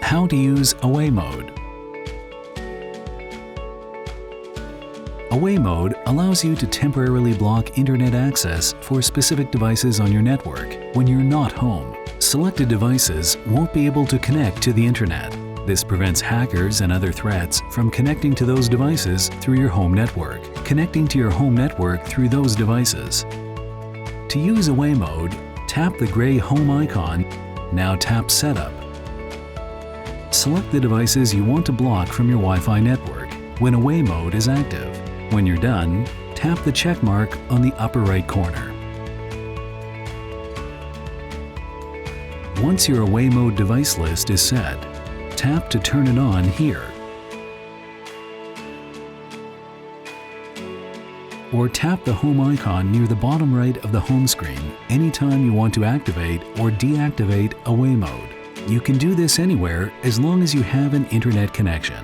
How to use Away Mode. Away Mode allows you to temporarily block internet access for specific devices on your network when you're not home. Selected devices won't be able to connect to the internet. This prevents hackers and other threats from connecting to those devices through your home network, connecting to your home network through those devices. To use Away Mode, tap the gray Home icon. Now tap Setup. Select the devices you want to block from your Wi-Fi network when Away Mode is active. When you're done, tap the check mark on the upper right corner. Once your Away Mode device list is set, tap to turn it on here. Or tap the Home icon near the bottom right of the home screen anytime you want to activate or deactivate Away Mode. You can do this anywhere as long as you have an internet connection.